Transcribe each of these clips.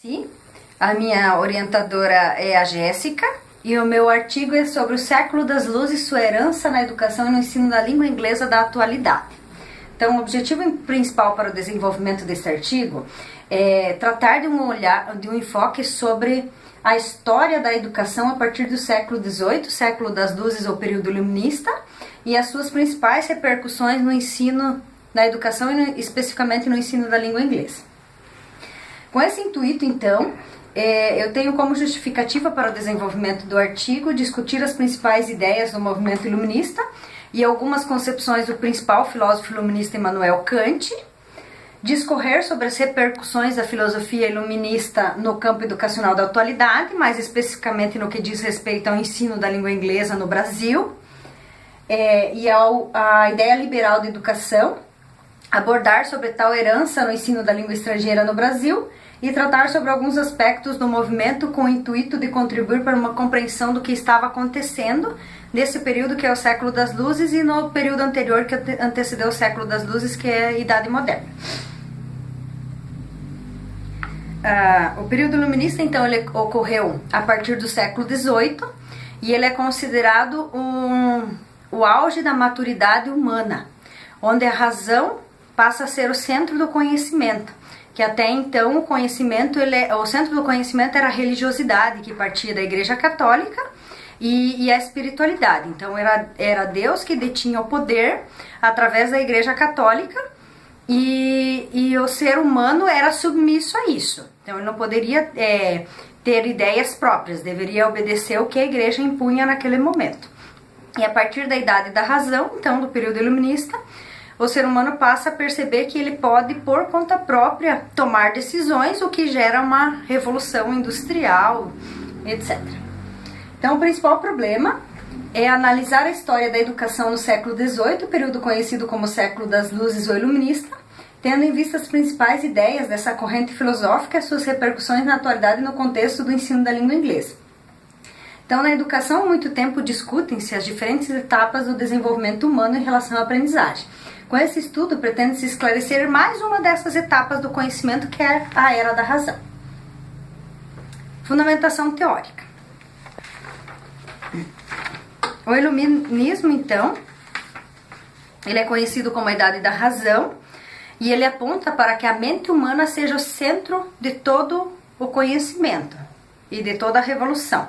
Sim, a minha orientadora é a Jéssica e o meu artigo é sobre o século das luzes, sua herança na educação e no ensino da língua inglesa da atualidade. Então, o objetivo principal para o desenvolvimento desse artigo é tratar de um enfoque sobre a história da educação a partir do século XVIII, século das luzes ou período iluminista, e as suas principais repercussões no ensino da educação e especificamente no ensino da língua inglesa. Com esse intuito, então, eu tenho como justificativa para o desenvolvimento do artigo discutir as principais ideias do movimento iluminista e algumas concepções do principal filósofo iluminista Immanuel Kant, discorrer sobre as repercussões da filosofia iluminista no campo educacional da atualidade, mais especificamente no que diz respeito ao ensino da língua inglesa no Brasil, e à ideia liberal de educação, abordar sobre tal herança no ensino da língua estrangeira no Brasil e tratar sobre alguns aspectos do movimento com o intuito de contribuir para uma compreensão do que estava acontecendo nesse período que é o século das luzes e no período anterior que antecedeu o século das luzes, que é a Idade Moderna. O período iluminista, então, ele ocorreu a partir do século XVIII e ele é considerado o auge da maturidade humana, onde a razão passa a ser o centro do conhecimento, que até então o centro do conhecimento era a religiosidade, que partia da Igreja Católica, e a espiritualidade. Então era Deus que detinha o poder através da Igreja Católica, e o ser humano era submisso a isso. Então ele não poderia ter ideias próprias, deveria obedecer o que a Igreja impunha naquele momento. E a partir da idade da razão, então do período iluminista, o ser humano passa a perceber que ele pode, por conta própria, tomar decisões, o que gera uma revolução industrial, etc. Então, o principal problema é analisar a história da educação no século XVIII, período conhecido como século das luzes ou iluminista, tendo em vista as principais ideias dessa corrente filosófica e suas repercussões na atualidade no contexto do ensino da língua inglesa. Então, na educação, há muito tempo discutem-se as diferentes etapas do desenvolvimento humano em relação à aprendizagem. Com esse estudo, pretende-se esclarecer mais uma dessas etapas do conhecimento, que é a Era da Razão. Fundamentação teórica. O iluminismo, então, ele é conhecido como a Idade da Razão, e ele aponta para que a mente humana seja o centro de todo o conhecimento e de toda a revolução.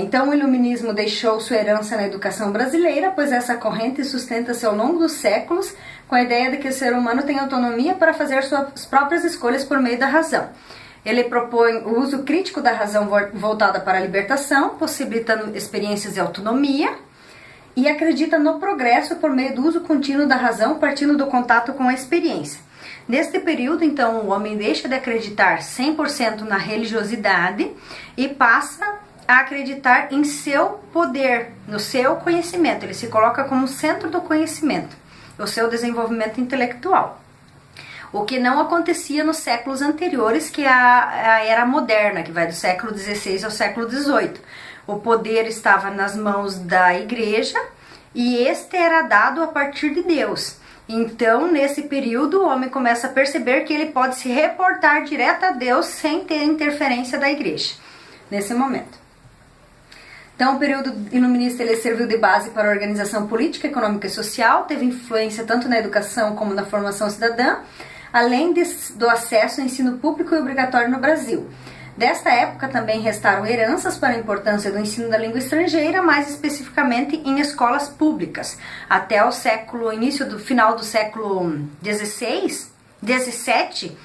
Então o iluminismo deixou sua herança na educação brasileira, pois essa corrente sustenta-se ao longo dos séculos com a ideia de que o ser humano tem autonomia para fazer suas próprias escolhas por meio da razão. Ele propõe o uso crítico da razão voltada para a libertação, possibilitando experiências de autonomia, e acredita no progresso por meio do uso contínuo da razão, partindo do contato com a experiência. Neste período, então, o homem deixa de acreditar 100% na religiosidade e passa a acreditar em seu poder, no seu conhecimento. Ele se coloca como centro do conhecimento, o seu desenvolvimento intelectual. O que não acontecia nos séculos anteriores, que é a Era Moderna, que vai do século XVI ao século XVIII. O poder estava nas mãos da Igreja e este era dado a partir de Deus. Então, nesse período, o homem começa a perceber que ele pode se reportar direto a Deus sem ter interferência da Igreja, nesse momento. Então, o período iluminista ele serviu de base para a organização política, econômica e social, teve influência tanto na educação como na formação cidadã, além do acesso ao ensino público e obrigatório no Brasil. Desta época também restaram heranças para a importância do ensino da língua estrangeira, mais especificamente em escolas públicas. Até o final do século XVII,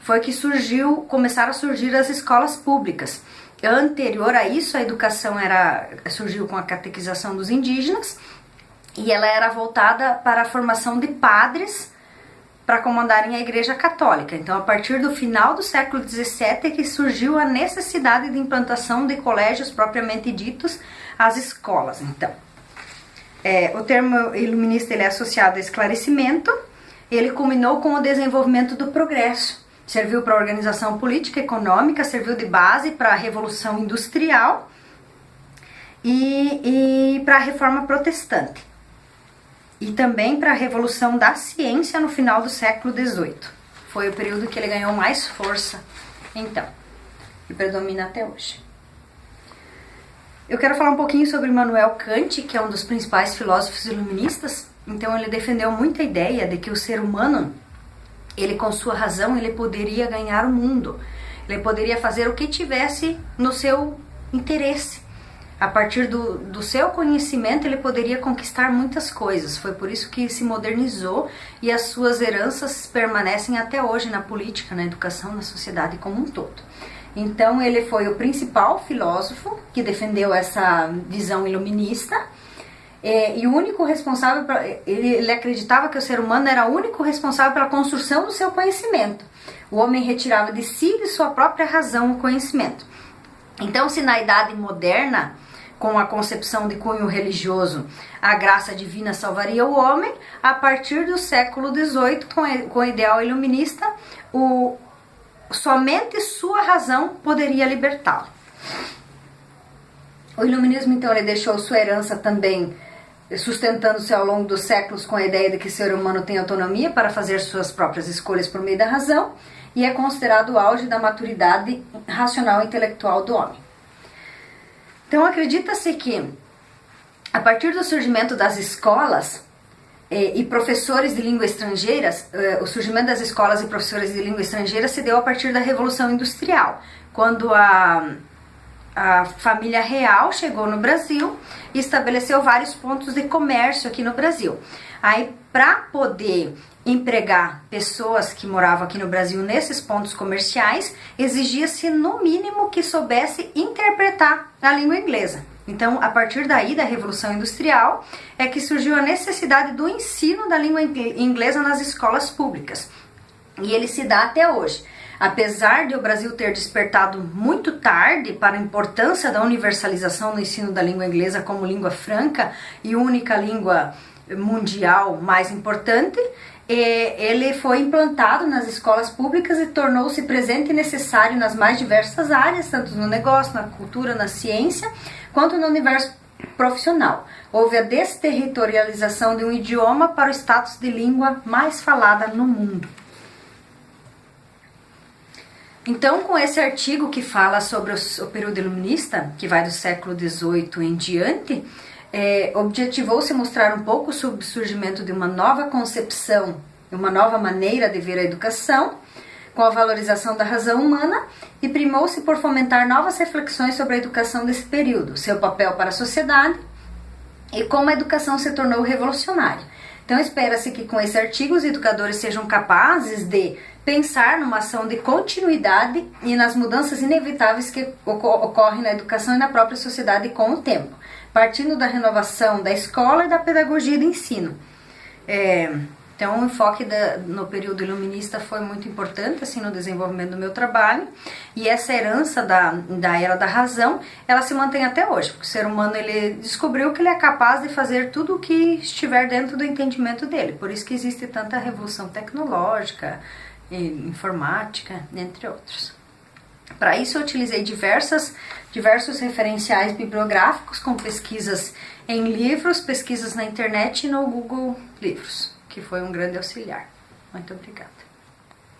foi que começaram a surgir as escolas públicas. Anterior a isso, a educação surgiu com a catequização dos indígenas e ela era voltada para a formação de padres para comandarem a Igreja Católica. Então, a partir do final do século XVII é que surgiu a necessidade de implantação de colégios propriamente ditos, as escolas. Então, o termo iluminista ele é associado a esclarecimento, ele culminou com o desenvolvimento do progresso. Serviu para a organização política e econômica, serviu de base para a Revolução Industrial e para a Reforma Protestante. E também para a Revolução da Ciência no final do século XVIII. Foi o período que ele ganhou mais força Então, que predomina até hoje. Eu quero falar um pouquinho sobre Immanuel Kant, que é um dos principais filósofos iluministas. Então ele defendeu muito a ideia de que o ser humano, ele com sua razão, ele poderia ganhar o mundo. Ele poderia fazer o que tivesse no seu interesse. A partir do seu conhecimento, ele poderia conquistar muitas coisas. Foi por isso que se modernizou e as suas heranças permanecem até hoje na política, na educação, na sociedade como um todo. Então, ele foi o principal filósofo que defendeu essa visão iluminista e o único responsável, ele acreditava que o ser humano era o único responsável pela construção do seu conhecimento. O homem retirava de si, de sua própria razão, o conhecimento. Então, se na Idade Moderna, com a concepção de cunho religioso, a graça divina salvaria o homem, a partir do século XVIII, com o ideal iluminista, somente sua razão poderia libertá-lo. O iluminismo, então, ele deixou sua herança também, sustentando-se ao longo dos séculos com a ideia de que o ser humano tem autonomia para fazer suas próprias escolhas por meio da razão, e é considerado o auge da maturidade racional e intelectual do homem. Então, acredita-se que, a partir do surgimento das escolas e professores de língua estrangeiras, o surgimento das escolas e professores de língua estrangeira se deu a partir da Revolução Industrial, quando a família real chegou no Brasil e estabeleceu vários pontos de comércio aqui no Brasil. Aí, para poder empregar pessoas que moravam aqui no Brasil nesses pontos comerciais, exigia-se no mínimo que soubesse interpretar a língua inglesa. Então, a partir daí da Revolução Industrial, é que surgiu a necessidade do ensino da língua inglesa nas escolas públicas. E ele se dá até hoje. Apesar de o Brasil ter despertado muito tarde para a importância da universalização no ensino da língua inglesa como língua franca e única língua mundial mais importante, ele foi implantado nas escolas públicas e tornou-se presente e necessário nas mais diversas áreas, tanto no negócio, na cultura, na ciência, quanto no universo profissional. Houve a desterritorialização de um idioma para o status de língua mais falada no mundo. Então, com esse artigo que fala sobre o período iluminista, que vai do século XVIII em diante, objetivou-se mostrar um pouco sobre o surgimento de uma nova concepção, uma nova maneira de ver a educação, com a valorização da razão humana, e primou-se por fomentar novas reflexões sobre a educação desse período, seu papel para a sociedade e como a educação se tornou revolucionária. Então, espera-se que com esse artigo os educadores sejam capazes de pensar numa ação de continuidade e nas mudanças inevitáveis que ocorrem na educação e na própria sociedade com o tempo, partindo da renovação da escola e da pedagogia de ensino. Então, o enfoque no período iluminista foi muito importante assim, no desenvolvimento do meu trabalho, e essa herança da era da razão, ela se mantém até hoje, porque o ser humano ele descobriu que ele é capaz de fazer tudo o que estiver dentro do entendimento dele, por isso que existe tanta revolução tecnológica, informática, entre outros. Para isso eu utilizei diversos referenciais bibliográficos com pesquisas em livros, pesquisas na internet e no Google Livros, que foi um grande auxiliar. Muito obrigada.